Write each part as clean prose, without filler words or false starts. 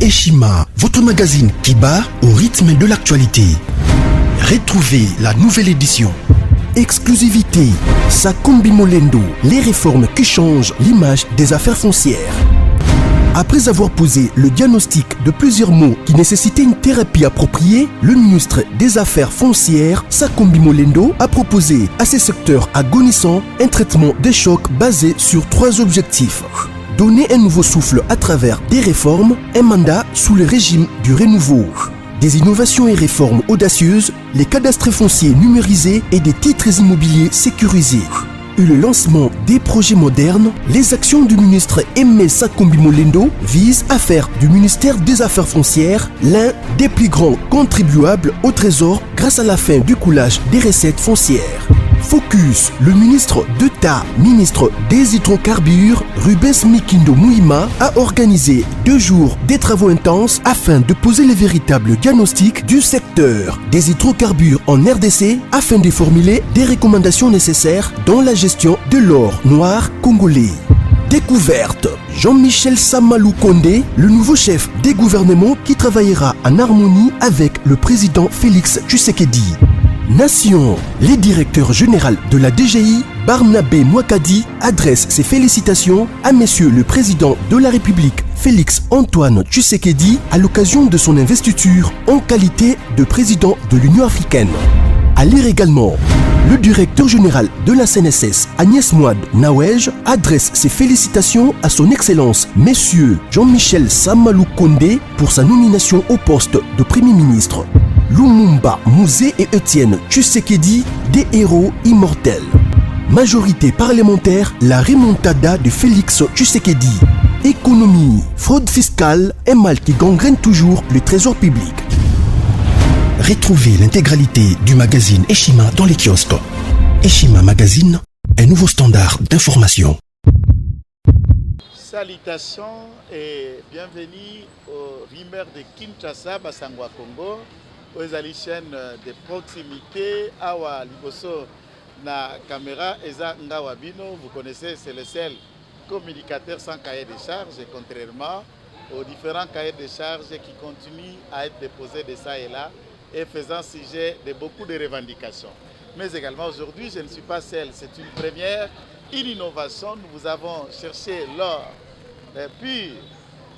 Eshima, votre magazine qui bat au rythme de l'actualité. Retrouvez la nouvelle édition. Exclusivité, Sakumbi Molendo, les réformes qui changent l'image des affaires foncières. Après avoir posé le diagnostic de plusieurs maux qui nécessitaient une thérapie appropriée, le ministre des Affaires foncières, Sakumbi Molendo, a proposé à ces secteurs agonissants un traitement des chocs basé sur 3 objectifs. Donner un nouveau souffle à travers des réformes, un mandat sous le régime du renouveau. Des innovations et réformes audacieuses, les cadastres fonciers numérisés et des titres immobiliers sécurisés. Et le lancement des projets modernes, les actions du ministre Aimé Sakumbi Molendo visent à faire du ministère des Affaires foncières l'un des plus grands contribuables au trésor grâce à la fin du coulage des recettes foncières. Focus, le ministre d'État, ministre des hydrocarbures, Rubens Mikindo Mouima, a organisé 2 jours des travaux intenses afin de poser les véritables diagnostics du secteur des hydrocarbures en RDC afin de formuler des recommandations nécessaires dans la gestion de l'or noir congolais. Découverte, Jean-Michel Samalou Kondé, le nouveau chef des gouvernements qui travaillera en harmonie avec le président Félix Tshisekedi. Nation, le directeur général de la DGI, Barnabé Mouakadi, adresse ses félicitations à Monsieur le Président de la République, Félix Antoine Tshisekedi, à l'occasion de son investiture en qualité de président de l'Union africaine. À lire également, le directeur général de la CNSS, Agnès Mouad Nawej, adresse ses félicitations à son Excellence, Monsieur Jean-Michel Samalou Kondé, pour sa nomination au poste de Premier ministre. Lumumba Mouzé et Étienne Tshisekedi, des héros immortels. Majorité parlementaire, la remontada de Félix Tshisekedi. Économie, fraude fiscale, un mal qui gangrène toujours le trésor public. Retrouvez l'intégralité du magazine Eshima dans les kiosques. Eshima Magazine, un nouveau standard d'information. Salutations et bienvenue au Rimeur de Kinshasa, Basangwa Congo. Aux chaîne de proximité, Awa Liboso na caméra Eza Ngawabino, vous connaissez, c'est le seul communicateur sans cahier de charge, contrairement aux différents cahiers de charge qui continuent à être déposés de ça et là et faisant sujet de beaucoup de revendications. Mais également aujourd'hui, je ne suis pas seul, c'est une première, une innovation. Nous avons cherché l'or. Puis,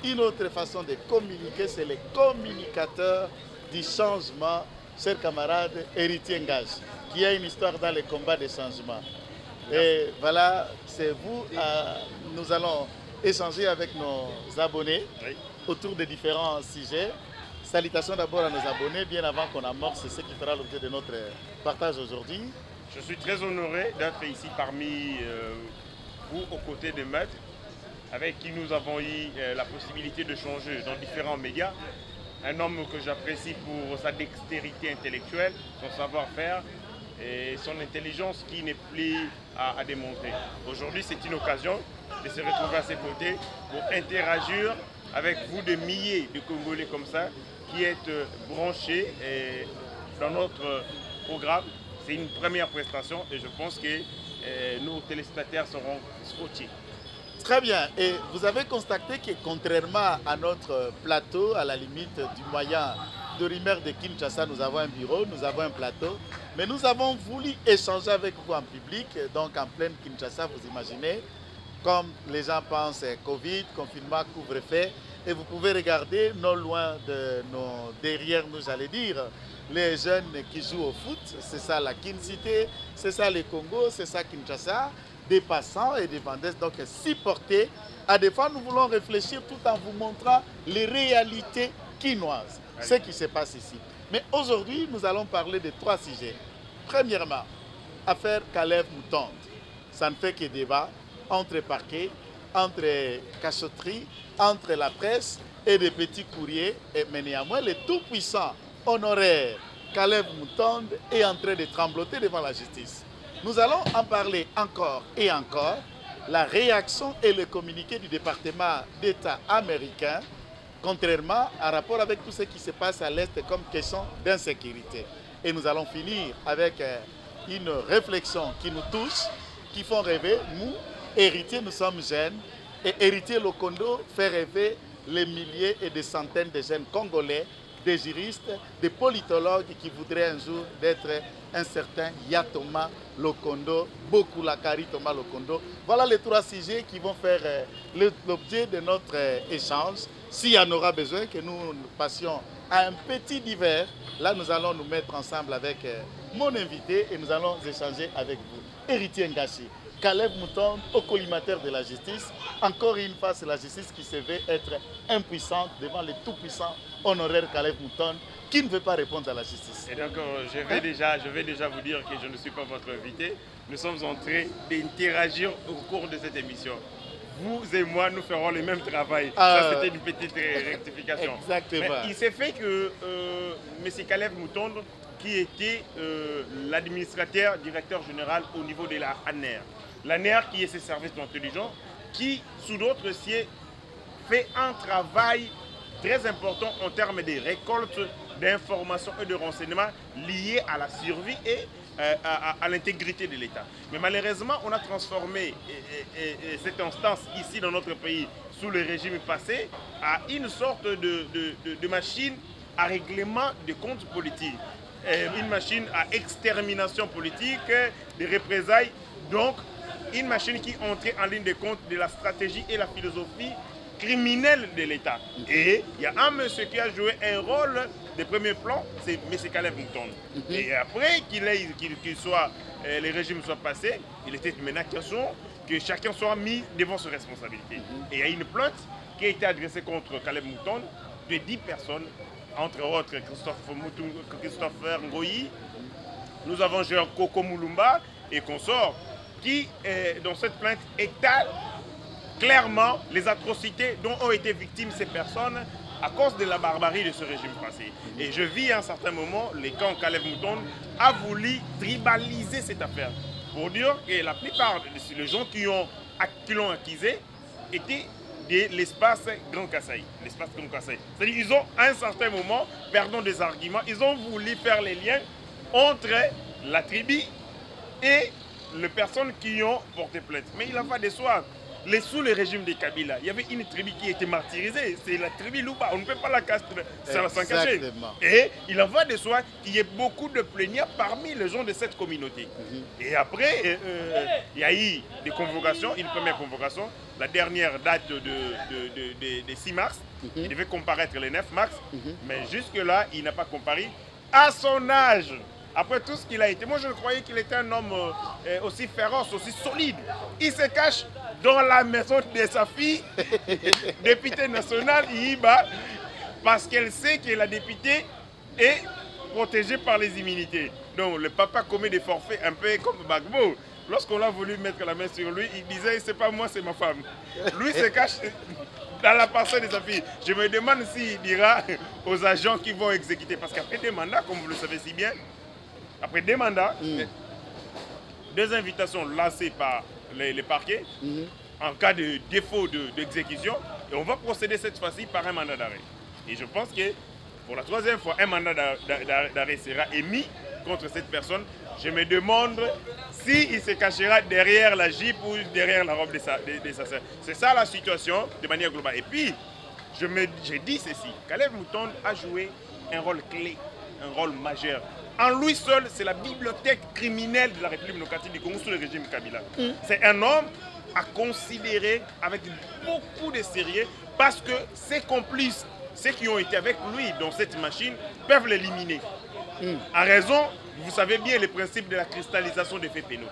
une autre façon de communiquer, c'est les communicateurs du changement, cher camarade Héritier Ngage, qui a une histoire dans les combats de changement. Et voilà, c'est vous, nous allons échanger avec nos abonnés autour de différents sujets. Salutations d'abord à nos abonnés, bien avant qu'on amorce ce qui fera l'objet de notre partage aujourd'hui. Je suis très honoré d'être ici parmi vous, aux côtés de Maître, avec qui nous avons eu la possibilité de changer dans différents médias. Un homme que j'apprécie pour sa dextérité intellectuelle, son savoir-faire et son intelligence qui n'est plus à démontrer. Aujourd'hui, c'est une occasion de se retrouver à ses côtés pour interagir avec vous, des milliers de Congolais comme ça, qui êtes branchés dans notre programme. C'est une première prestation et je pense que nos téléspectateurs seront scotchés. Très bien. Et vous avez constaté que contrairement à notre plateau, à la limite du moyen de Rimeur de Kinshasa, nous avons un bureau, nous avons un plateau, mais nous avons voulu échanger avec vous en public, donc en pleine Kinshasa, vous imaginez, comme les gens pensent Covid, confinement, couvre-feu, et vous pouvez regarder non loin de derrière nous, j'allais dire, les jeunes qui jouent au foot, c'est ça la Kin-Cité, c'est ça le Congo, c'est ça Kinshasa. Des passants et des vendeurs, donc si portés. À des fois, nous voulons réfléchir tout en vous montrant les réalités quinoises, ce qui se passe ici. Mais aujourd'hui, nous allons parler de 3 sujets. Premièrement, affaire Caleb Moutonde. Ça ne fait que débat entre parquets, entre cachotteries, entre la presse et des petits courriers. Mais néanmoins, le tout-puissant honoraire Caleb Moutonde est en train de trembloter devant la justice. Nous allons en parler encore et encore, la réaction et le communiqué du département d'État américain, contrairement à rapport avec tout ce qui se passe à l'Est comme question d'insécurité. Et nous allons finir avec une réflexion qui nous touche, qui font rêver. Nous, héritiers, nous sommes jeunes, et héritier Lokondo fait rêver les milliers et des centaines de jeunes Congolais, des juristes, des politologues qui voudraient un jour d'être un certain Yatoma Lokondo, Bokulakari Thomas Lokondo. Voilà les 3 sujets qui vont faire l'objet de notre échange. S'il y en aura besoin que nous passions à un petit divers, là nous allons nous mettre ensemble avec mon invité et nous allons échanger avec vous. Héritier Ngashi, Caleb Mouton, au collimateur de la justice. Encore une fois, c'est la justice qui se veut être impuissante devant le tout-puissant honoraire Caleb Mouton, qui ne veut pas répondre à la justice. Et donc, je vais déjà vous dire que je ne suis pas votre invité. Nous sommes en train d'interagir au cours de cette émission. Vous et moi, nous ferons le même travail. Ça, c'était une petite rectification. Exactement. Mais il s'est fait que M. Caleb Mouton, qui était l'administrateur, directeur général au niveau de la ANER. L'ANER qui est ce service d'intelligence, qui, sous d'autres cieux, fait un travail très important en termes de récolte d'informations et de renseignements liés à la survie et à l'intégrité de l'État. Mais malheureusement, on a transformé cette instance ici dans notre pays, sous le régime passé, à une sorte de machine à règlement des comptes politiques. Une machine à extermination politique, des représailles, donc une machine qui entrait en ligne de compte de la stratégie et la philosophie criminelle de l'État. Et il y a un monsieur qui a joué un rôle de premier plan, c'est M. Caleb Mouton. Et après les régimes soient passés, il était maintenant question que chacun soit mis devant ses responsabilités. Et il y a une plainte qui a été adressée contre Caleb Mouton de 10 personnes, entre autres Christopher Ngoyi, nous avons Jean Koko Moulumba et consorts, qui, dans cette plainte, étalent clairement les atrocités dont ont été victimes ces personnes à cause de la barbarie de ce régime passé. Et je vis à un certain moment, les camps Caleb Mouton a voulu tribaliser cette affaire pour dire que la plupart des gens qui l'ont accusé étaient de l'espace Grand Kasaï. C'est-à-dire qu'ils ont, à un certain moment, perdant des arguments, ils ont voulu faire les liens entre la tribu et les personnes qui ont porté plainte. Mais il en va de soi. Sous le régime de Kabila, il y avait une tribu qui était martyrisée, c'est la tribu Louba. On ne peut pas la castrer sans cacher. Et il en va de soi qu'il y ait beaucoup de plaignants parmi les gens de cette communauté. Et après, il y a eu des convocations, une première convocation, la dernière date de 6 mars. Il devait comparaître le 9 mars, mais jusque-là, il n'a pas comparé à son âge. Après tout ce qu'il a été, moi je croyais qu'il était un homme aussi féroce, aussi solide. Il se cache dans la maison de sa fille, députée nationale, Iba, parce qu'elle sait que la députée est protégée par les immunités. Donc le papa commet des forfaits un peu comme Bagbo. Lorsqu'on a voulu mettre la main sur lui, il disait c'est pas moi, c'est ma femme. Lui se cache dans la parcelle de sa fille. Je me demande s'il dira aux agents qui vont exécuter, parce qu'après des mandats, comme vous le savez si bien, après des mandats, 2 invitations lancées par les parquets en cas de défaut d'exécution, et on va procéder cette fois-ci par un mandat d'arrêt. Et je pense que pour la 3e fois, un mandat d'arrêt sera émis contre cette personne. Je me demande s'il se cachera derrière la Jeep ou derrière la robe de sa sœur. C'est ça la situation de manière globale. Et puis, je dis ceci, Caleb Mouton a joué un rôle clé, un rôle majeur. En lui seul, c'est la bibliothèque criminelle de la République démocratique du Congo sous le régime Kabila. C'est un homme à considérer avec beaucoup de sérieux parce que ses complices, ceux qui ont été avec lui dans cette machine, peuvent l'éliminer. En raison, vous savez bien le principe de la cristallisation des faits pénaux.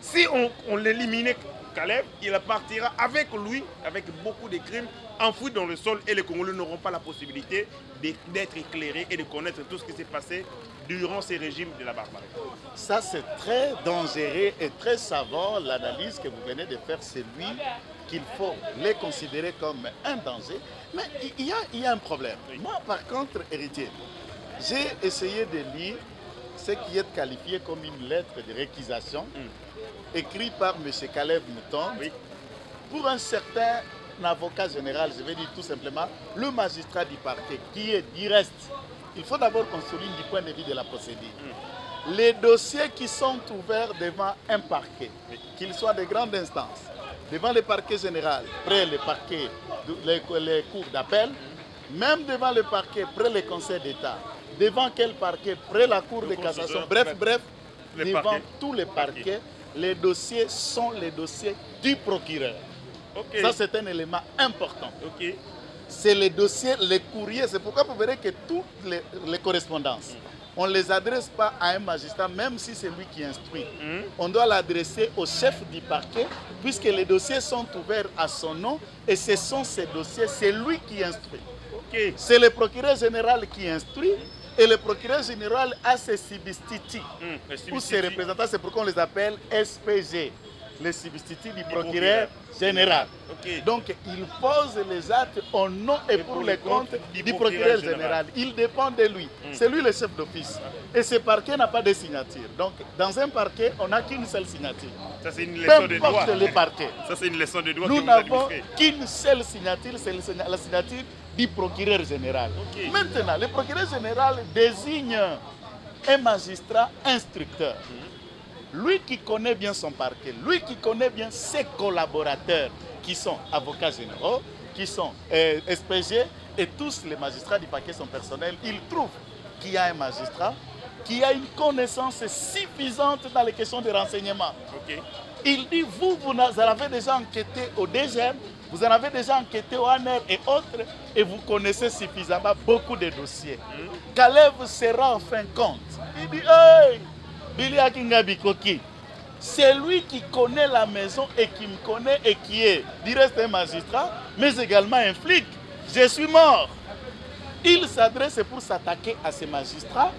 Si on l'éliminait, Caleb, il partira avec lui, avec beaucoup de crimes enfouis dans le sol, et les Congolais n'auront pas la possibilité d'être éclairés et de connaître tout ce qui s'est passé durant ces régimes de la barbarie. Ça, c'est très dangereux et très savant, l'analyse que vous venez de faire. C'est lui qu'il faut les considérer comme un danger. Mais il y a un problème. Moi, par contre, héritier, j'ai essayé de lire ce qui est qualifié comme une lettre de réquisition écrite par M. Caleb Mouton pour un certain avocat général, je vais dire tout simplement, le magistrat du parquet, qui est direct. Il faut d'abord qu'on souligne du point de vue de la procédure. Les dossiers qui sont ouverts devant un parquet, qu'ils soient de grande instance, devant le parquet général, après le parquet les cours d'appel, même devant le parquet, près le Conseil d'État, devant quel parquet, près la Cour de cassation, bref, devant tous les parquets, les dossiers sont les dossiers du procureur. Okay. Ça, c'est un élément important. Okay. C'est les dossiers, les courriers. C'est pourquoi vous verrez que toutes les correspondances, on ne les adresse pas à un magistrat, même si c'est lui qui instruit. On doit l'adresser au chef du parquet, puisque les dossiers sont ouverts à son nom, et ce sont ces dossiers, c'est lui qui instruit. Okay. C'est le procureur général qui instruit, et le procureur général a ses substituts, ou ses représentants, c'est pourquoi on les appelle SPG, les substituts du procureur général. Okay. Donc, il pose les actes au nom et pour le compte du procureur général. Il dépend de lui. C'est lui le chef d'office. Et ce parquet n'a pas de signature. Donc, dans un parquet, on n'a qu'une seule signature. Ça, c'est une leçon de droit. Le parquet. Ça, c'est une leçon de droit. Nous n'avons qu'une seule signature, c'est la signature du procureur général. Okay. Maintenant, le procureur général désigne un magistrat instructeur. Lui qui connaît bien son parquet, lui qui connaît bien ses collaborateurs, qui sont avocats généraux, qui sont SPG, et tous les magistrats du parquet sont personnels, il trouve qu'il y a un magistrat qui a une connaissance suffisante dans les questions de renseignement. Okay. Il dit, vous en avez déjà enquêté au DGM, vous en avez déjà enquêté au ANR et autres, et vous connaissez suffisamment beaucoup de dossiers. Caleb sera en fin de compte. Il dit, hey, Billy Akinga Bikoki, c'est lui qui connaît la maison et qui me connaît et qui est, du reste un magistrat, mais également un flic. Je suis mort. Il s'adresse pour s'attaquer à ces magistrats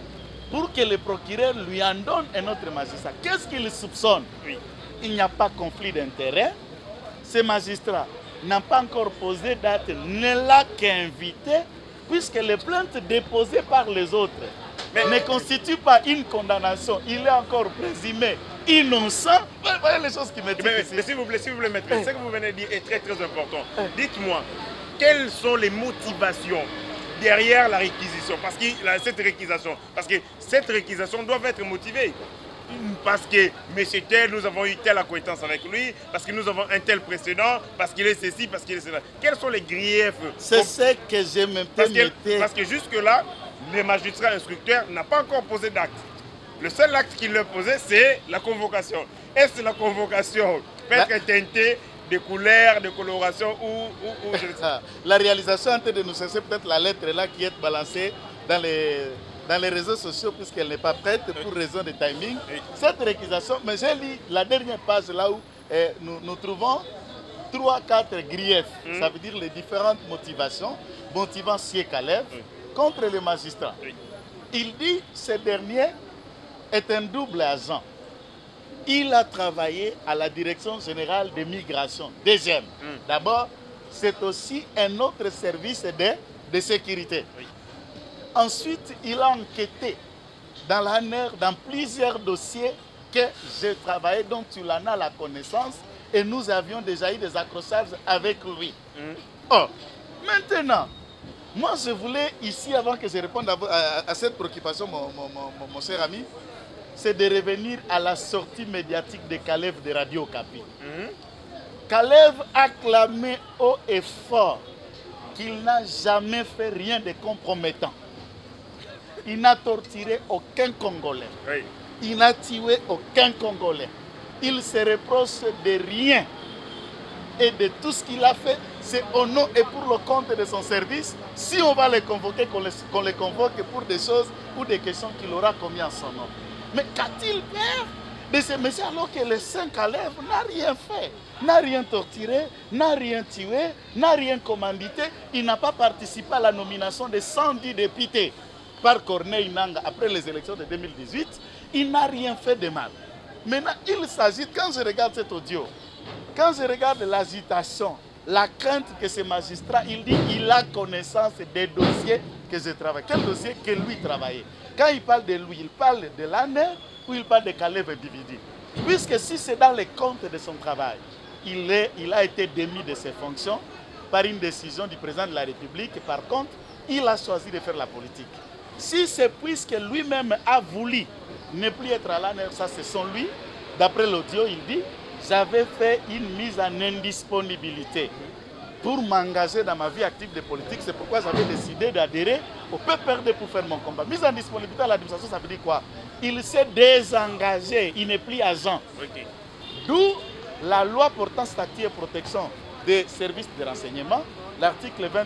pour que le procureur lui en donne un autre magistrat. Qu'est-ce qu'il soupçonne? Il n'y a pas conflit d'intérêt. Ce magistrat n'a pas encore posé date, ne l'a qu'invité, puisque les plaintes déposées par les autres ne constitue pas une condamnation. Il est encore présumé innocent. Voyez les choses qui me disent. Mais s'il vous plaît, maître, ce que vous venez de dire est très très important. Dites-moi, quelles sont les motivations derrière la réquisition? Parce que cette réquisition doit être motivée. Parce que M. tel, nous avons eu telle acquaintance avec lui, parce que nous avons un tel précédent, parce qu'il est ceci, parce qu'il est cela. Quels sont les griefs? C'est ce que je me permettais. Parce que jusque-là, le magistrat instructeur n'a pas encore posé d'acte. Le seul acte qu'il a posé, c'est la convocation. Est-ce que la convocation peut être teintée de couleurs, de coloration ou je sais pas. La réalisation est en train de nous chercher peut-être la lettre là qui est balancée dans les réseaux sociaux puisqu'elle n'est pas prête pour raison de timing. Cette réquisition, mais j'ai lu la dernière page là où nous trouvons 3-4 griefs. Ça veut dire les différentes motivations motivant Sié Caleb contre le magistrat. Il dit que ce dernier est un double agent. Il a travaillé à la Direction générale des migrations, DGM. D'abord, c'est aussi un autre service de sécurité. Ensuite, il a enquêté dans l'ANR, dans plusieurs dossiers que j'ai travaillé, dont tu en as la connaissance, et nous avions déjà eu des accrochages avec lui. Oh, maintenant, moi je voulais ici, avant que je réponde à cette préoccupation, mon cher ami, c'est de revenir à la sortie médiatique de Caleb de Radio Okapi. Caleb a clamé haut et fort qu'il n'a jamais fait rien de compromettant. Il n'a torturé aucun Congolais. Il n'a tué aucun Congolais. Il se reproche de rien. Et de tout ce qu'il a fait, c'est au nom et pour le compte de son service. Si on va les convoquer, qu'on les convoque pour des choses ou des questions qu'il aura commis en son nom. Mais qu'a-t-il fait de ce monsieur alors que le Saint Caleb n'a rien fait, n'a rien torturé, n'a rien tué, n'a rien commandité. Il n'a pas participé à la nomination de 110 députés par Corneille Nangaa après les élections de 2018. Il n'a rien fait de mal. Maintenant, il s'agit, quand je regarde cet audio, quand je regarde l'agitation, la crainte que ce magistrat, il dit il a connaissance des dossiers que je travaille. Quel dossier que lui travaillait? Quand il parle de lui, il parle de l'ANR ou il parle de Caleb individu? Puisque si c'est dans les comptes de son travail, il a été démis de ses fonctions par une décision du président de la République. Par contre, il a choisi de faire la politique. Si c'est puisque lui-même a voulu ne plus être à l'ANR, ça c'est son lui. D'après l'audio, il dit, j'avais fait une mise en indisponibilité. pour m'engager dans ma vie active de politique. C'est pourquoi j'avais décidé d'adhérer au PPRD pour faire mon combat. Mise en disponibilité à l'administration, ça veut dire quoi? Il s'est désengagé, il n'est plus agent. Ok. D'où la loi portant statut et protection des services de renseignement, l'article 20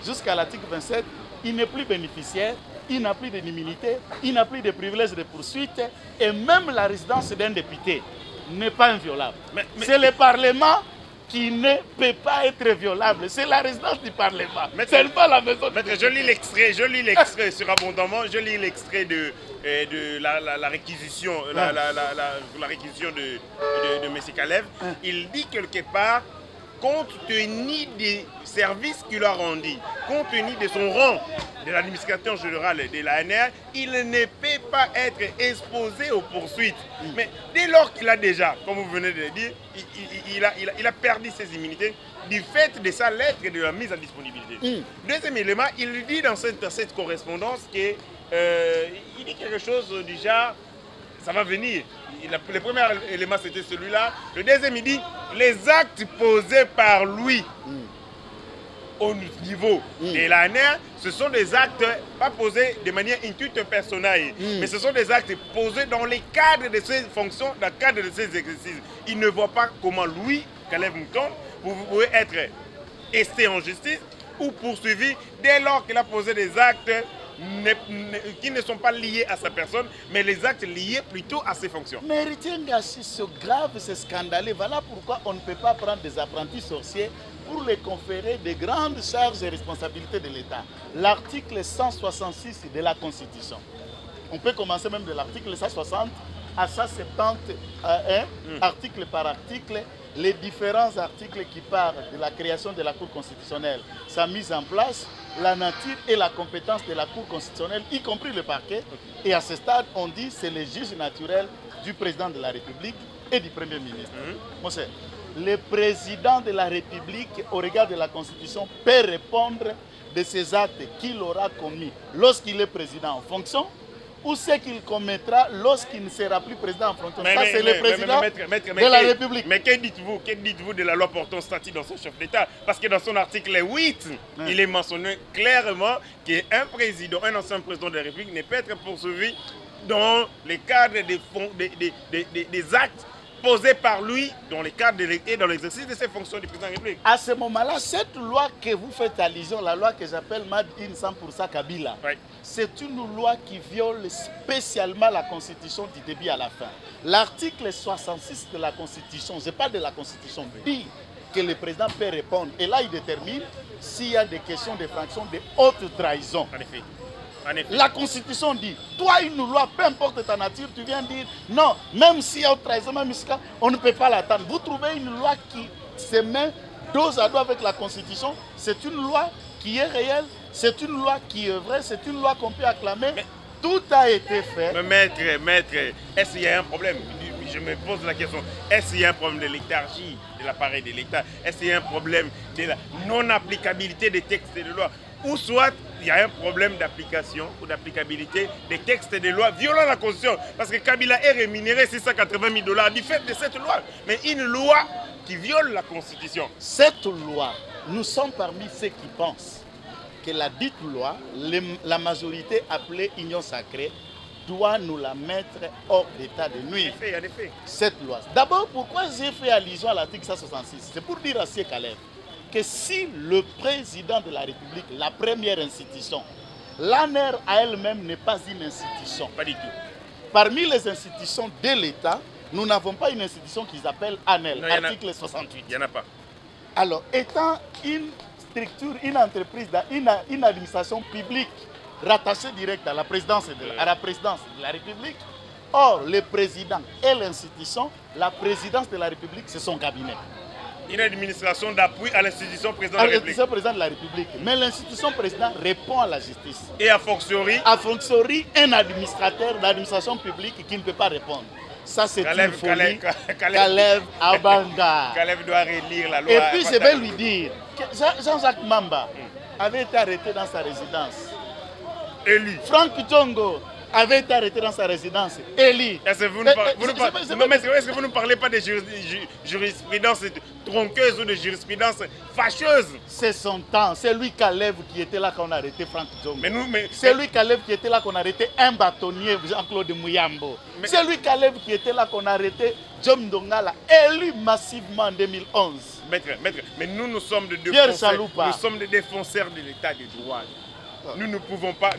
jusqu'à l'article 27, il n'est plus bénéficiaire, il n'a plus d'immunité, il n'a plus de privilèges de poursuite, et même la résidence d'un député n'est pas inviolable. C'est le Parlement qui ne peut pas être violable. C'est la résidence du Parlement. C'est pas la maison. Maître, je lis l'extrait surabondamment, je lis l'extrait de la réquisition, la réquisition de M. Kalev. Il dit quelque part, compte tenu des services qu'il a rendus, compte tenu de son rang de l'administration générale de l'ANR, il ne peut pas être exposé aux poursuites. Mais dès lors qu'il a déjà, comme vous venez de le dire, il a perdu ses immunités du fait de sa lettre et de la mise en disponibilité. Deuxième élément, il dit dans cette correspondance qu'il dit quelque chose du genre, ça va venir. Le premier élément, c'était celui-là. Le deuxième, il dit, les actes posés par lui au niveau de l'ANR, ce sont des actes pas posés de manière intuitive personnelle, mais ce sont des actes posés dans le cadre de ses fonctions, dans le cadre de ses exercices. Il ne voit pas comment lui, Kalev Mouton, vous pouvez être esté en justice ou poursuivi dès lors qu'il a posé des actes qui ne sont pas liés à sa personne, mais les actes liés plutôt à ses fonctions. Mais Ritienga, c'est grave, c'est scandaleux. Voilà pourquoi on ne peut pas prendre des apprentis sorciers pour les conférer de grandes charges et responsabilités de l'État. L'article 166 de la Constitution. On peut commencer même de l'article 160 à 171, article par article, les différents articles qui parlent de la création de la Cour constitutionnelle, sa mise en place, la nature et la compétence de la Cour constitutionnelle, y compris le parquet. Et à ce stade, on dit que c'est le juge naturel du président de la République et du Premier ministre. Monsieur, le président de la République, au regard de la Constitution, peut répondre de ces actes qu'il aura commis lorsqu'il est président en fonction, ou ce qu'il commettra lorsqu'il ne sera plus président en fonction. Ça, c'est le président de la République. Mais que dites-vous de la loi portant statut dans son chef d'État? Parce que dans son article 8, il est mentionné clairement qu'un président, un ancien président de la République ne peut être poursuivi dans le cadre des actes posés par lui dans le cadre et dans l'exercice de ses fonctions du président de la République. À ce moment-là, cette loi que vous faites allusion, la loi que j'appelle Made in 100% Kabila, c'est une loi qui viole spécialement la Constitution du début à la fin. L'article 66 de la Constitution, je parle de la Constitution, dit que le président peut répondre. Et là, il détermine s'il y a des questions de fraction de haute trahison. En effet. La Constitution dit, toi une loi, peu importe ta nature, tu viens dire non, même s'il y a haute trahison, même si on ne peut pas l'attendre. Vous trouvez une loi qui se met dos à dos avec la Constitution, c'est une loi qui est réelle, c'est une loi qui est vraie, c'est une loi qu'on peut acclamer. Mais tout a été fait. Mais maître, est-ce qu'il y a un problème? Je me pose la question, est-ce qu'il y a un problème de léthargie de l'appareil de l'État? Est-ce qu'il y a un problème de la non-applicabilité des textes de loi? Ou soit il y a un problème d'application ou d'applicabilité des textes de loi violant la Constitution. Parce que Kabila est rémunéré $680 000 du fait de cette loi. Mais une loi qui viole la Constitution. Cette loi, nous sommes parmi ceux qui pensent que la dite loi, la majorité appelée Union sacrée, doit nous la mettre hors d'état de nuire. En effet. Cette loi. D'abord, pourquoi j'ai fait allusion à l'article 166? C'est pour dire à C. Kalev que si le président de la République, la première institution, l'ANR à elle-même n'est pas une institution. Pas du tout. Parmi les institutions de l'État, nous n'avons pas une institution qu'ils appellent ANEL, article 68. Il n'y en a pas. Alors, étant une structure, une entreprise, une administration publique rattachée direct à la présidence de la République, or, le président et l'institution, la présidence de la République, c'est son cabinet. Une administration d'appui à l'institution président de la République. L'institution président de la République. Mais l'institution président répond à la justice. Et a fortiori un administrateur d'administration publique qui ne peut pas répondre. Ça, c'est une folie. Kalev Abanga. Kalev doit relire la loi. Et puis, je vais lui dire que Jean-Jacques Mamba avait été arrêté dans sa résidence. Élu. Franck Djongo avait été arrêté dans sa résidence. Eli. Est-ce que vous ne parlez pas de jurisprudence tronqueuse ou de jurisprudence fâcheuse? C'est son temps. C'est lui Caleb qui était là quand on a arrêté Franck Djombo. C'est lui Caleb qui était là qu'on a arrêté un bâtonnier, Jean-Claude Mouyambo. C'est lui Caleb qui était là qu'on a arrêté John Dongala, élu massivement en 2011. Maître, mais nous sommes des défenseurs de l'état de droit. Nous ne pouvons pas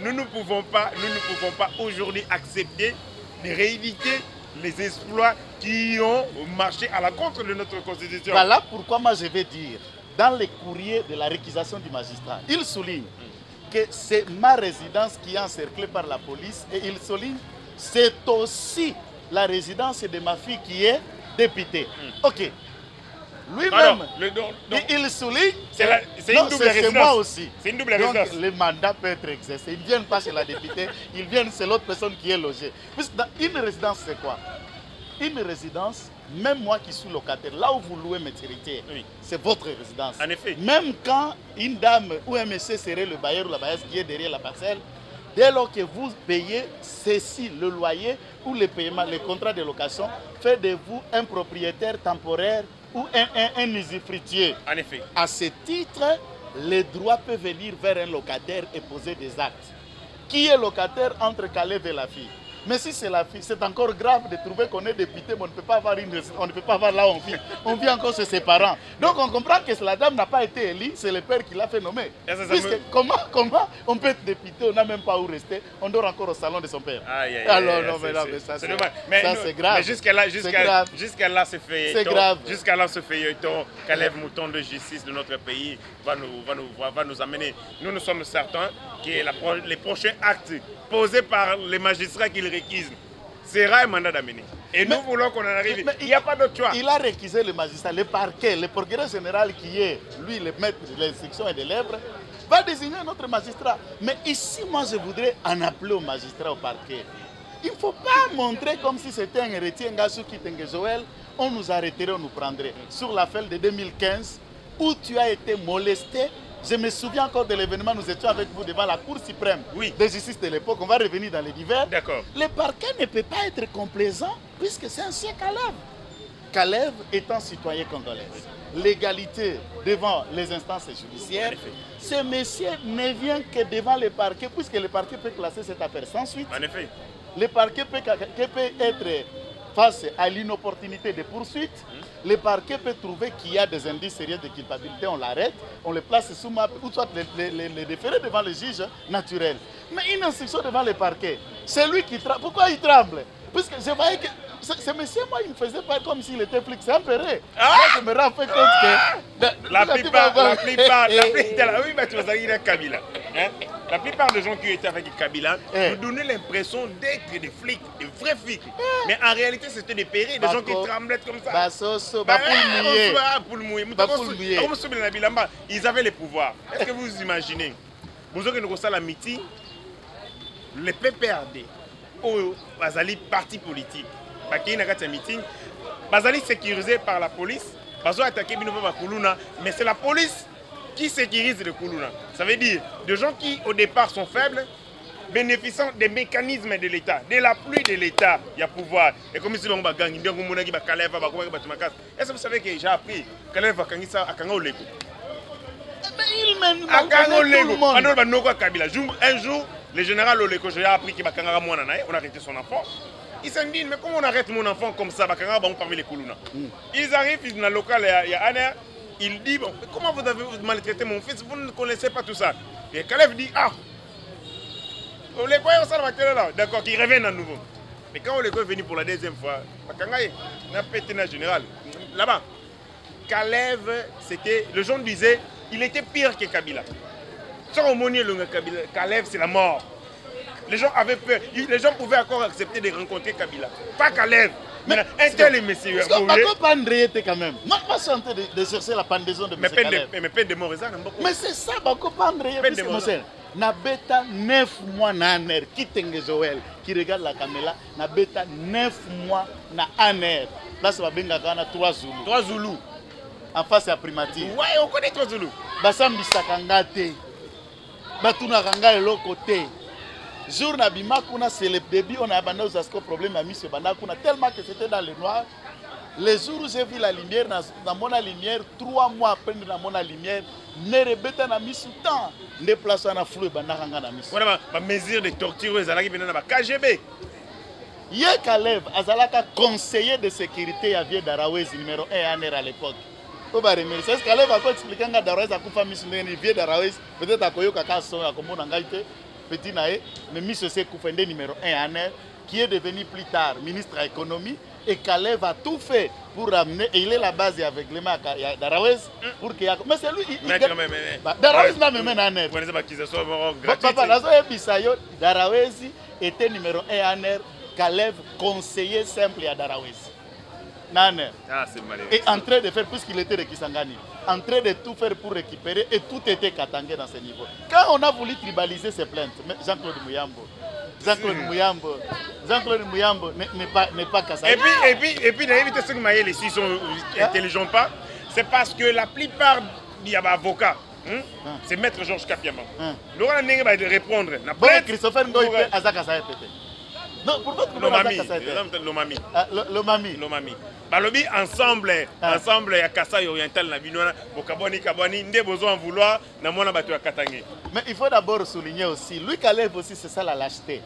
aujourd'hui accepter de rééditer les exploits qui ont marché à la contre de notre constitution. Voilà pourquoi moi je vais dire, dans les courriers de la réquisition du magistrat, il souligne que c'est ma résidence qui est encerclée par la police et il souligne c'est aussi la résidence de ma fille qui est députée. Ok. Lui-même, il souligne, c'est une double résidence. C'est moi aussi. C'est une double résidence. Donc, le mandat peut être exercé. Ils ne viennent pas chez la députée, ils viennent chez l'autre personne qui est logée. Puisque dans une résidence, c'est quoi? Une résidence, même moi qui suis locataire, là où vous louez mes territoires, c'est votre résidence. En effet. Même quand une dame ou un monsieur serait le bailleur ou la bailleuse qui est derrière la parcelle, dès lors que vous payez ceci, le loyer ou le paiement, le contrat de location, fait de vous un propriétaire temporaire ou un usufruitier. En effet. À ce titre, les droits peuvent venir vers un locataire et poser des actes. Qui est locataire entre Caleb et la fille? Mais si c'est la fille, c'est encore grave de trouver qu'on est député, mais on ne peut pas avoir on ne peut pas avoir là où on vit. On vit encore chez ses parents. Donc on comprend que la dame n'a pas été élue, c'est le père qui l'a fait nommer. Comment on peut être député, on n'a même pas où rester, on dort encore au salon de son père. Alors non, mais ça c'est grave. Mais jusqu'à là, ce feuilleton, Caleb Mouton de justice de notre pays va nous amener. Nous sommes certains que les prochains actes posés par les magistrats qu'il réquise sera un mandat d'amener. Et nous voulons qu'on en arrive. Il n'y a pas d'autre choix. Il a réquisé le magistrat, le parquet, le procureur général qui est, lui, le maître de l'instruction et des lèvres, va désigner notre magistrat. Mais ici, moi, je voudrais en appeler au magistrat, au parquet. Il ne faut pas montrer comme si c'était un héritier, Ngasuki Joël, on nous arrêterait, on nous prendrait. Sur l'affaire de 2015, où tu as été molesté. Je me souviens encore de l'événement, nous étions avec vous devant la Cour suprême de justice de l'époque. On va revenir dans les divers. D'accord. Le parquet ne peut pas être complaisant puisque c'est un chien Caleb. Caleb étant citoyen congolais. L'égalité devant les instances judiciaires. Ce monsieur ne vient que devant le parquet puisque le parquet peut classer cette affaire sans suite. En effet. Le parquet peut être face à l'inopportunité de poursuite. Le parquet peut trouver qu'il y a des indices sérieux de culpabilité, on l'arrête, on le place sous main, ou soit les déférer devant le juge naturel. Mais une instruction devant le parquet, c'est lui qui tremble. Pourquoi il tremble? Puisque je voyais que ce monsieur, moi, il me faisait pas comme s'il était flic, c'est un perré. Moi, je me rends compte que... La plupart des gens qui étaient avec Kabila nous donnaient l'impression d'être des flics, des vrais flics. Mais en réalité, c'était des pérés, des gens qui tremblaient comme ça. Ils avaient les pouvoirs. Est-ce que vous imaginez? Vous avez la meeting, le PPRD, au Bazali parti politique, Bazali sécurisé par la police, Bazali attaqué Kuluna, mais c'est la police qui sécurise le Kuluna. Ça veut dire des gens qui au départ sont faibles, bénéficiant des mécanismes de l'État, de l'appui de l'État, il y a pouvoir. Et comme si on va gagner, est-ce que vous savez que j'ai appris Caleb va gagner ça à Kangoleko? Il mène tout le monde. Un jour, le général Oleko, j'ai appris qu'il va on a arrêté son enfant. Il s'indigne, mais comment on arrête mon enfant comme ça? Parmi les Kuluna. Ils arrivent dans le local, il y a Aner. Il dit, bon, comment vous avez maltraité mon fils? Vous ne connaissez pas tout ça. Et Caleb dit, Oleko est au salon, d'accord, qu'il revienne à nouveau. Mais quand Oleko est venu pour la deuxième fois, il a pété le général. Là-bas, Caleb, c'était, les gens disaient, il était pire que Kabila. Sans aumônier le Kabila, Caleb, c'est la mort. Les gens avaient peur. Les gens pouvaient encore accepter de rencontrer Kabila. Pas Caleb. Mais un tel monsieur. Parce que quand même. Moi, je suis en train de chercher la pendaison de M. Caleb. Mais peine de mort, mais c'est ça, Bako Pandré. Nabeta 9 mois na aner. Kitenge Joël qui regarde la caméra. Nabeta 9 mois na aner. Là, ça va bien gagner 3 Zoulous. 3 Zoulous. En face à primature. Ouais, on connaît 3 Zoulous. Basambi Sakangate. Batuna Ranga et l'autre côté. Jour Nabima, c'est le début, on a abandonné aux problème à Miss Bandakuna, tellement que c'était dans le noir. Les jours où j'ai vu la lumière, dans mon lumière, 3 mois après dans mon lumière, ne rebêta na mis temps, ne place na flou Bandakanga na mis. Voilà ma mesure de torture, ils allaient venir dans KGB. Yé Kalev, Azalaka conseiller de sécurité à Vieux Darawez numéro 1 à l'époque. Au bas remercier. Est-ce Kalev a quoi expliquer que Darawez a coupa mis Vieux Darawez, peut-être à Koyo Kaka son à Komona Ngaite, petit naé, mais mis ce Koufende numéro 1 qui est devenu plus tard ministre de l'économie. Et Kalev a tout fait pour ramener, et il est la base avec les mains Darawez pour qu'il y a. Mais c'est lui, Darawez n'a même un air. Papa, Darawez était numéro 1 en air, Kalev conseiller simple à Darawez. Ah, c'est malheureux. Et en train de faire, puisqu'il était de Kisangani, en train de tout faire pour récupérer, et tout était katangé dans ce niveau. Quand on a voulu tribaliser ces plaintes, Jean-Claude Mouyambo n'est pas Kassai. Et puis, les ceux qui sont intelligents pas, c'est parce que la plupart des avocats, c'est Maître Georges Kapiama. Nous allons répondre. Christopher Ngoï Azakasai peut-être. Non, pourquoi tu veux Lomami. Balobi ensemble ya Kassai oriental na binona bokaboni kaboni ndé besoin vouloir na mona bato ya Katangé. Mais il faut d'abord souligner aussi, lui Kalev aussi c'est ça la lâcheté.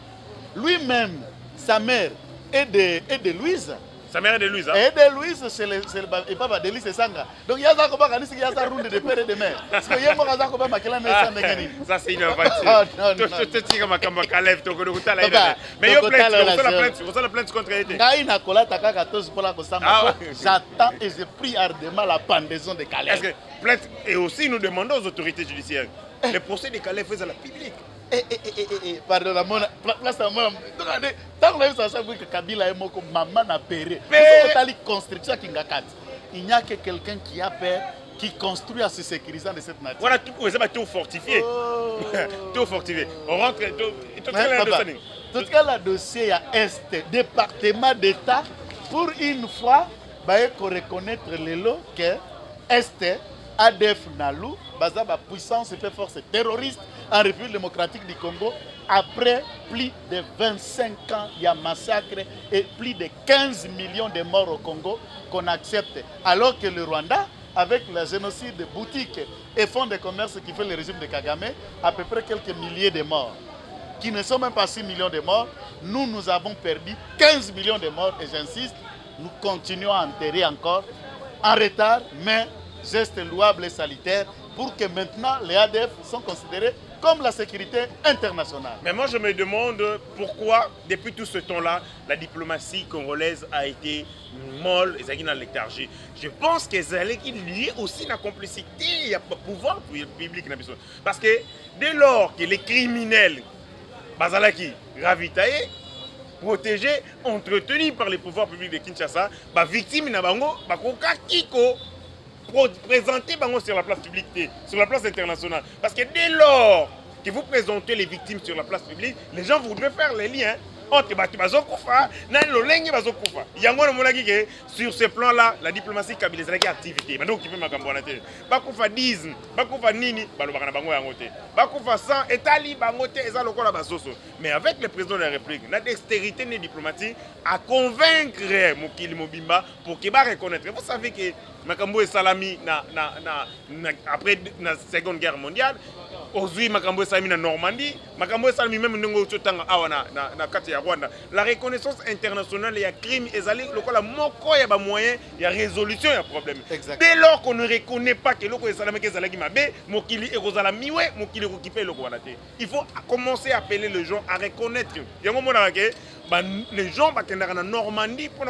Lui-même, sa mère est de Louise. Sa mère est de Louise. Et de Louise, c'est le papa de Louise Sanga. Donc il y a ça comme il y a ça round de père et de mère. Parce que il y a ça comme ça c'est une aventure. Tu te dis que ma Kalev to ko ta là. Mais yo la plainte contre été. Kaina kola taka 14 pour la kosanga. J'attends et je prie ardemment la pendaison de Kalev. Est-ce que plainte et aussi nous demandons aux autorités judiciaires le procès de Kalev faisait la public. Pardon, la place à moi. Tant que ça veut que Kabila est moko maman a péré. Construction qui il n'y a que quelqu'un qui a peur, qui construit à se sécuriser de cette nature. Voilà, tout fortifié. Tout fortifié. On rentre. Tout cas, le dossier à Est, département d'État, pour une fois, il faut reconnaître les lots que Est, ADF Nalou, la puissance et force terroriste en République démocratique du Congo, après plus de 25 ans, il y a massacre et plus de 15 millions de morts au Congo qu'on accepte. Alors que le Rwanda, avec le génocide de boutiques et fonds de commerce qui fait le régime de Kagame, à peu près quelques milliers de morts, qui ne sont même pas 6 millions de morts, nous avons perdu 15 millions de morts et j'insiste, nous continuons à enterrer encore en retard, mais geste louable et salutaire pour que maintenant les ADF sont considérés comme la sécurité internationale. Mais moi je me demande pourquoi depuis tout ce temps-là, la diplomatie congolaise a été molle et dans la léthargie. Je pense que c'est lié aussi à la complicité, il y a pas pouvoir public. Parce que dès lors que les criminels, Bazalaki, ravitaillés, protégés, entretenus par les pouvoirs publics de Kinshasa, victimes Nabango, Kiko, présenter sur la place publique, sur la place internationale. Parce que dès lors que vous présentez les victimes sur la place publique, les gens voudraient faire les liens entre Bazokufa et sur ce plan-là, la diplomatie kabila est activité. Maintenant, qui peut m'accompagner. Bakufa 10, Bakufa Nini, Bakufa 100, Etali, Bangote, Ezaloko la Basoso. Mais avec le président de la République, la dextérité diplomatique à convaincre Mokili Mobimba pour qu'il va reconnaître. Vous savez que Makambo et Salami, après la Seconde Guerre mondiale, aujourd'hui, Makambo et Salami en Normandie, Makambo et Salami même na Rwanda. La reconnaissance internationale, il y a crime, il y a moyen, il y a résolution, il y a problème. Dès lors qu'on ne reconnaît pas que il faut commencer à appeler les gens à reconnaître. Les gens qui sont en Normandie pour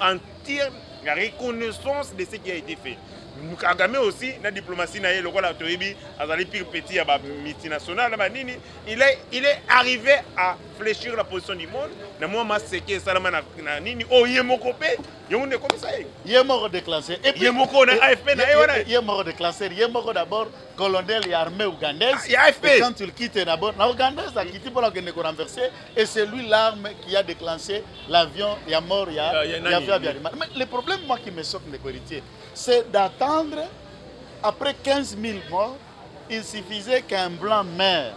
en tirer la reconnaissance de ce qui a été fait. Nous Kagame aussi, la diplomatie, le rôle autorisé, petit multinational, il est arrivé à fléchir la position du monde. Il est mort déclassé. Il est mort déclassé. Il est mort d'abord colonel et armée ougandaise. Et quand il quitte d'abord, l'Ougandaise a quitté pour la renverser. Et c'est lui l'arme qui a déclenché l'avion. Il y a mort, il y a Mais le problème, moi, qui me choque, c'est d'attendre, après 15 000 morts, il suffisait qu'un blanc meure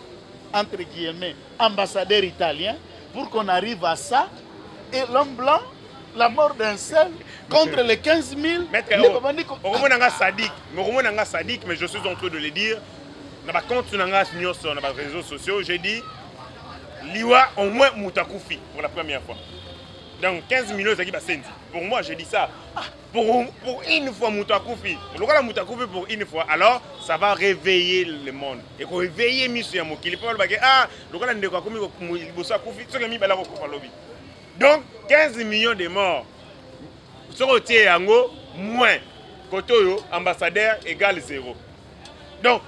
entre guillemets, ambassadeur italien, pour qu'on arrive à ça. Et l'homme blanc, la mort d'un seul, contre les 15 000. Maître, sadique, mais je suis en train de le dire. Dans ma compte sur les réseaux sociaux, j'ai dit Liwa au moins Moutakufi pour la première fois. Donc 15 millions de pour moi, j'ai dit ça. Pour une fois Moutakufi. Pour une fois, alors ça va réveiller le monde. Et qu'on réveille Monsieur Yamokili. Donc 15 millions de morts. Sorotier Yango, moins. Kotoyo, ambassadeur égale 0. Donc,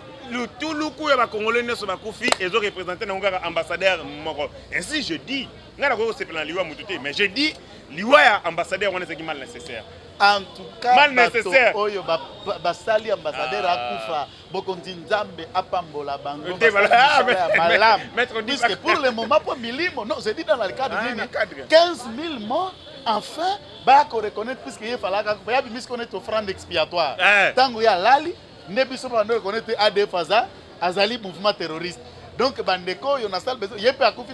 tout le coup, il y a Congolais qui sont Koufi et ils ont représenté l'ambassadeur Moro. Ainsi, je dis, mais je dis, l'Iwa ambassadeur, on est mal nécessaire. En tout cas, mal nécessaire. Basali ambassadeur Akoufa, Bokondi Nzambe, Apambola Bango, puisque pour le moment, pour Milimo, non, c'est dit dans le cadre de 15 000 morts, enfin, Bako reconnaître, puisqu'il fallait connaître offrande expiatoire. Tango ya Lali, Nebiso reconnaître ADF Azali mouvement terroriste. Donc, Bandeko, il y a un besoin. Il y a un peu de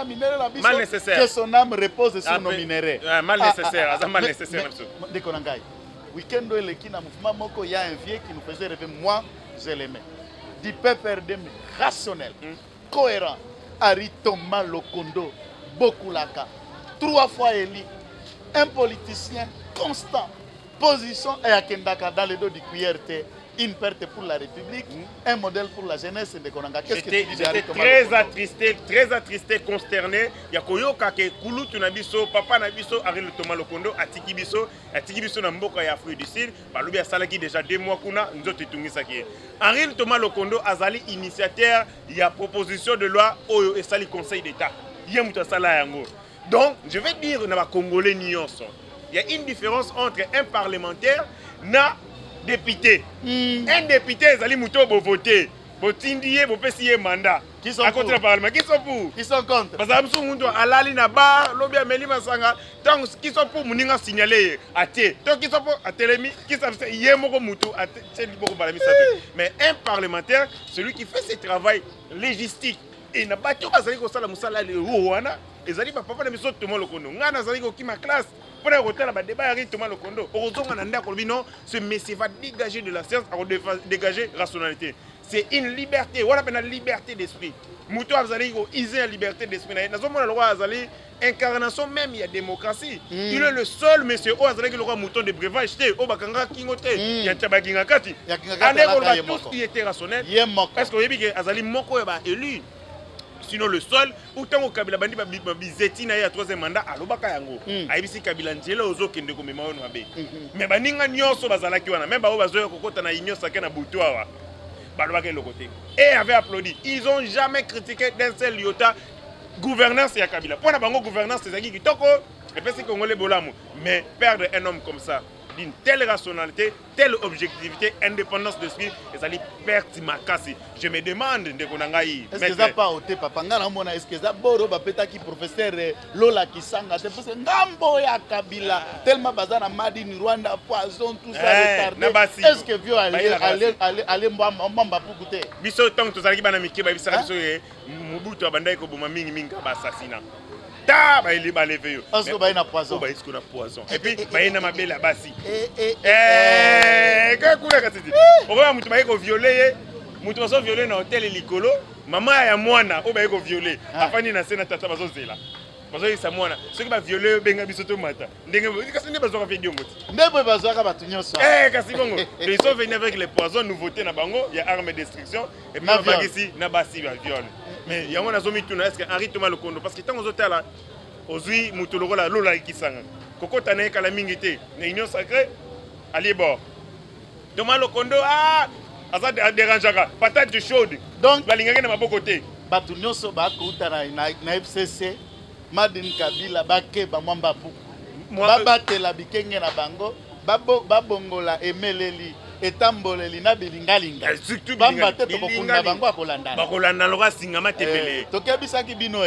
minéraux la mal nécessaire. Que son âme repose sur nos minéraux. Mal nécessaire. Mal nécessaire. Dekonangai. Week-end, il y a un mouvement Moko, il y a un vieux qui nous faisait rêver. Moi, je l'aimais. Du PPRD rationnel, cohérent. Ari Thomas Lokondo, Bokulaka. 3 fois élu. Un politicien constant. Position et Akendaka dans le dos du QRT. Une perte pour la République, un modèle pour la jeunesse de Konanga. J'étais très attristé, consterné. Il y a Koyoka ke Kulutu Nabiso, Papa Nabiso, Ariel Thomas Lokondo, Atiki Biso Namboka et Afrique du Sud. Baloubi a Salaki déjà 2 mois kuna, nous autres Tungisaki. Ariel Thomas Lokondo, Azali initiateur, il y a proposition de loi Oyo et Sali Conseil d'État. Il y a Mouta Sala Yango. Donc, je vais dire, on a Congolais Nyonso. Il y a une différence entre un parlementaire na député. Un député, Zali Mouto, vous votez. Vous tindiez, vous payez mandat. Qui sont à contre le Parlement. Qui sont pour? Qui sont contre? Parce que nous sommes Alali Naba, Lobby Ameli Masanga. Donc, qui sont pour Mouninga signaler à Té. Donc, qui sont pour Atelemi, qui sont pour Yemoko Moutou, à Té. Mais un parlementaire, celui qui fait ce travail légistique. Et n'a pas tout à dire que ça, la Moussala, le Rouana, et Zali, papa, ne saute Thomas Lokondo. Ngana Zali, qui ma classe. Pour le retard, le débat arrive Thomas Lokondo. Heureusement, non, ce monsieur va dégager de la science, dégager la rationalité. C'est une liberté. On appelle la liberté d'esprit. Moutou Azali, il a liberté d'esprit. Dans ce moment, le roi Azali, incarnation même, il y a démocratie. Il est le seul monsieur Azali qui le roi mouton de brevet acheté. Au Bakanga Kingote, il y a Tchabagina Kati. Il y a tout ce qui était rationnel. Est-ce que vous avez dit que Azali Moko est élu? Sinon le sol, autant au Kabila Bandi Bizeti na ya 3e mandat alobaka yango. Aibisi Kabila Njela ozo kende ko mema ono abe. Mais baninga nyonso bazalaki wana, même ba bazo kokota na union sake na butoa. Balobaka le côté. Et avait applaudi. Ils ont jamais critiqué d'un seul iota gouvernance ya Kabila. Pour na bango gouvernance c'est qui kitoko, et puis c'est congolais bolamu. Mais perdre un homme comme ça d'une telle rationalité, telle objectivité, indépendance d'esprit, et ça lui perd ma casse. Je me demande de Konangaï. Est-ce que ça pas ôté papa ngana mona est-ce que ça boro ba petaki professeur Lola Kisanga c'est parce que ngambo ya Kabila tellement bazana Madini Rwanda poison tout ça retardé. Est-ce que vieux aller mbamba pour goûter. Biso tant to zalaki bana mikiba biso biso Mobutu abandai ko boma mingi ba assassinat. Ta ba ili ba levé yo. Est-ce que ba ina poison? Ba est-ce qu'on a poison. Et puis ba ina mabela basi. Que kula katiti. Oba mutu ba ko violer, mutu so violer na hôtel Likolo, mama ya mwana o ba ko violer. Afani na sena tata bazo zela. Bazo isa mwana. Ceux qui ba violer benga biso to mata. Ndenge kasi ne bazo ka video moti. Ndebo bazo ka batu nyonso. Kasi bongo. Ils sont venus avec les poisons nouveautés na bango, il y a arme de destruction et puis ba ici na basi ba viol. Mais il y a un zomi tuna est-ce que Henri Thomas Lokondo parce que tant aux hôtels là ozui mutuloko la Lola Kisanga koko tanaye kala mingité na union sacrée ali bord Thomas Lokondo aza dérangeaka patate chaude donc balingaki na maboko te batu nyonso bakuta na FCC Madini Kabila bakeba mwamba puku babatela bikenge na bango babongola emeleli etamboleli na bilingalinga surtout bamba te tokokunda bango akolanda bakolanda loka singama tepele tokebisaki bino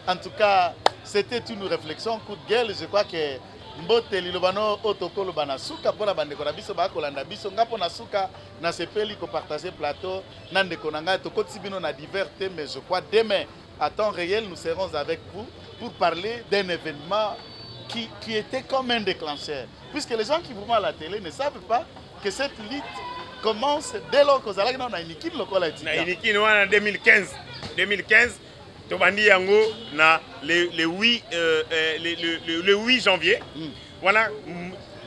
en tout cas c'était une réflexion coup de gueule je crois que mbote lilobano otokolo bana suka pona bandeko na biso ba kolanda biso ngapo na suka na sepeli ko partager plateau na ndeko na ngai to kotsibino na divers thèmes, mais je crois demain à temps réel nous serons avec vous pour parler d'un événement qui était comme un déclencheur, puisque les gens qui vous voient à la télé ne savent pas que cette lutte commence dès lors que Zalak na Inikin lokola etika. Na Inikin en 2015 tobandi yango na le 8 janvier. Voilà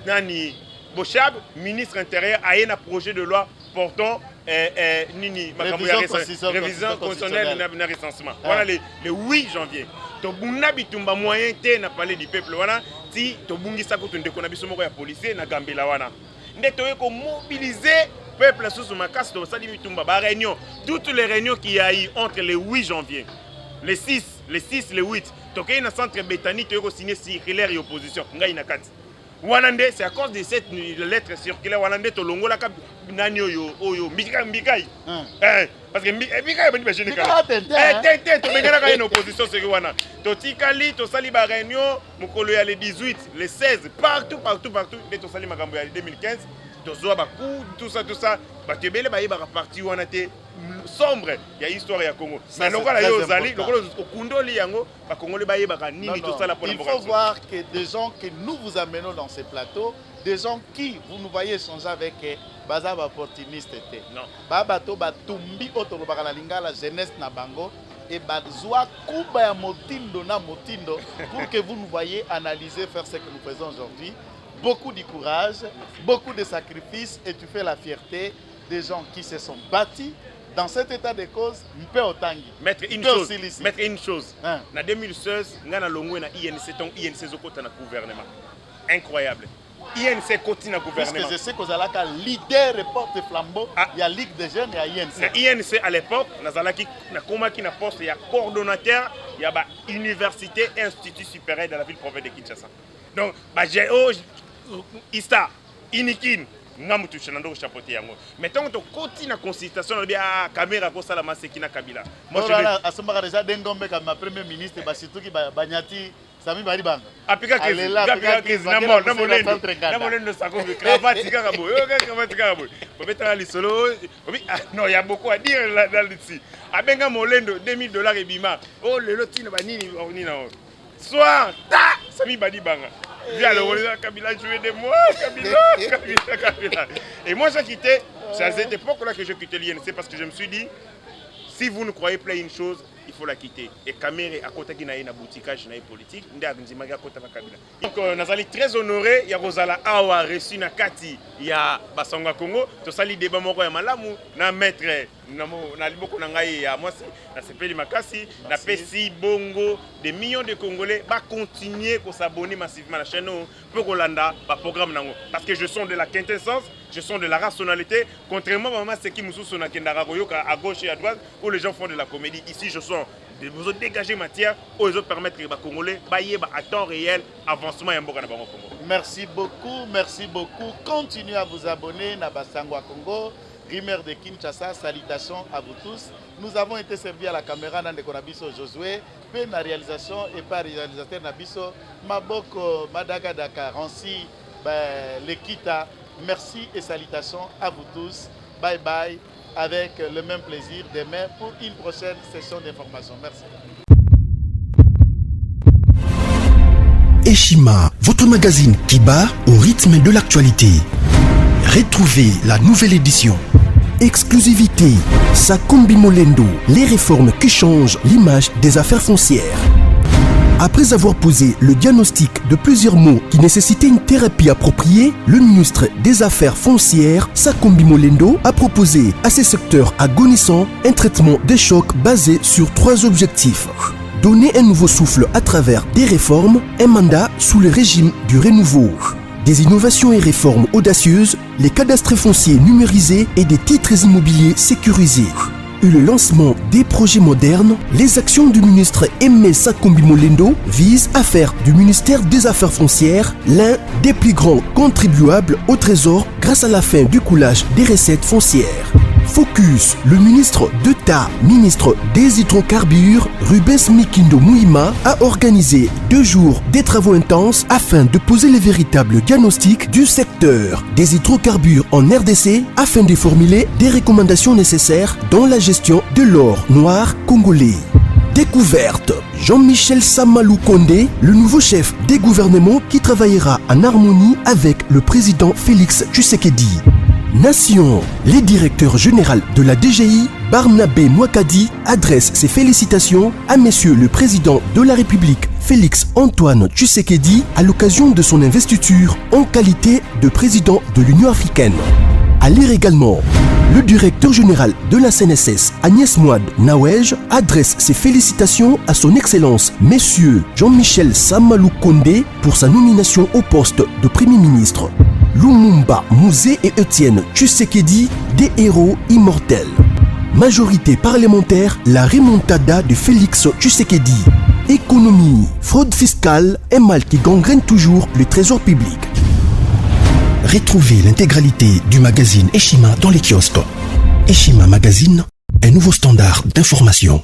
nani Bochab, ministre intérieur, a un projet de loi portant révision constitutionnelle na recensement. Voilà le 8 janvier. Tobuna bitumba moyen te na parler du peuple wana ti tobungisa ko tunde ko na biso moko ya policier na gambela wana. Nde toye ko mobiliser peuple sous makasi to sali bitumba ba réunion, toutes les réunions qu'il y a eu entre le 8 janvier, le 6, le 8, toke na centre Bétani toye ko signer circulaire et opposition ngai na kati. Wanande, c'est à cause de cette lettre circulaire Wanande to longola ka nani oyo mbikai. Parce que mbikai bani ba général. To bengana ka une opposition c'est wana. To tikali to sali ba réunion mukolo ya le 18, le 16, partout de to sali makambo ya 2015, to zo ba coup tout ça ba tebele ba yeba parti wana te sombre ya histoire ya Congo. Mais lokola yo zali, lokola okundoli yango ba Congolais ba yeba ka nini tout ça la pour il faut voir que des gens que nous vous amenons dans ces plateaux, des gens qui vous nous voyez échanger avec baza ba opportuniste te. Non. Ba bato ba tumbi otolo ba la lingala jeunesse na bango et bazwa kuba ya motindo na motindo pour que vous nous voyez analyser faire ce que nous faisons aujourd'hui. Beaucoup de courage, beaucoup de sacrifices et tu fais la fierté des gens qui se sont bâtis dans cet état de cause. Mettre une chose. En 2016, nous avons INC Zokota na gouvernement. Incroyable. INC continue na gouvernement. Parce que je sais que vous avez un leader et porte-flambeau, il y a Ligue des jeunes et il y a INC. INC à l'époque, nous avons poste, il y a coordonnateur, il y a université et institut supérieur de la ville province de Kinshasa. Donc, j'ai Ista, Inikin, ngamutu chenando chapeauté yango. Mettons to koti na consultation na bia caméra ko sala masekina Kabila. Moi je asomba déjà Dengombe comme ma premier ministre basituki banyati Sami bari banga. Apika kezi na molendo sako cravate kaka boy. Cravate kaka boy. Bobeta li solo. Non, il y a beaucoup à dire là ici. Abenga molendo $2000 et bima. Oh le loti na banini oni na. Soir, ta Sami bari banga. Viens le Kabila jouer de moi, Kabila. Et moi j'ai quitté, c'est à cette époque-là que j'ai quitté l'INC parce que je me suis dit, si vous ne croyez pas une chose, il faut la quitter. Et Kamere, à côté qui n'a une boutique, n'a une politique, nous sommes très honorés. Il y a Rosala Awa, reçu na Kati, il y a Basanga Congo, tout ça, il débat moko ya malamu, na maître, na liboko na ngai ya moi, na sepeli makasi, na pesi bongo, des millions de Congolais va continuer à s'abonner massivement à la chaîne pour Rolanda, ba programme nango. Parce que je sens de la quintessence, je sens de la rationalité, contrairement à ce qui me sont à gauche et à droite, où les gens font de la comédie. Ici, je sens de dégager matière aux autres permettre les Congolais à temps réel avancement en Congo. Merci beaucoup. Continuez à vous abonner à Basangwa Congo, Rimer de Kinshasa. Salutations à vous tous. Nous avons été servis à la caméra dans le Konabiso Josué, puis la réalisation et par réalisateur Nabiso Maboko Madaga Dakar. Ainsi, l'Ekita. Merci et salutations à vous tous. Bye bye. Avec le même plaisir demain pour une prochaine session d'information. Merci. Eshima, votre magazine qui bat au rythme de l'actualité. Retrouvez la nouvelle édition. Exclusivité, Sakombi Molendo, les réformes qui changent l'image des affaires foncières. Après avoir posé le diagnostic de plusieurs maux qui nécessitaient une thérapie appropriée, le ministre des Affaires foncières, Sakombi Molendo, a proposé à ces secteurs agonisants un traitement des chocs basé sur 3 objectifs. Donner un nouveau souffle à travers des réformes, un mandat sous le régime du renouveau. Des innovations et réformes audacieuses, les cadastres fonciers numérisés et des titres immobiliers sécurisés. Et le lancement des projets modernes, les actions du ministre Aimé Sakombi Molendo visent à faire du ministère des Affaires foncières l'un des plus grands contribuables au trésor grâce à la fin du coulage des recettes foncières. Focus, le ministre d'État, ministre des hydrocarbures, Rubens Mikindo Mouima, a organisé 2 jours des travaux intenses afin de poser les véritables diagnostics du secteur des hydrocarbures en RDC afin de formuler des recommandations nécessaires dans la gestion de l'or noir congolais. Découverte. Jean-Michel Samalou Kondé, le nouveau chef des gouvernements qui travaillera en harmonie avec le président Félix Tshisekedi. Nation. Les directeurs généraux de la DGI, Barnabé Mouakadi, adresse ses félicitations à Monsieur le Président de la République Félix Antoine Tshisekedi à l'occasion de son investiture en qualité de président de l'Union africaine. À lire également, le directeur général de la CNSS, Agnès Mouad Nawej, adresse ses félicitations à son Excellence, Monsieur Jean-Michel Samalou Kondé, pour sa nomination au poste de Premier ministre. Lumumba Mouzé et Étienne Tshisekedi, des héros immortels. Majorité parlementaire, la remontada de Félix Tshisekedi. Économie, fraude fiscale, un mal qui gangrène toujours le trésor public. Retrouvez l'intégralité du magazine Eshima dans les kiosques. Eshima Magazine, un nouveau standard d'information.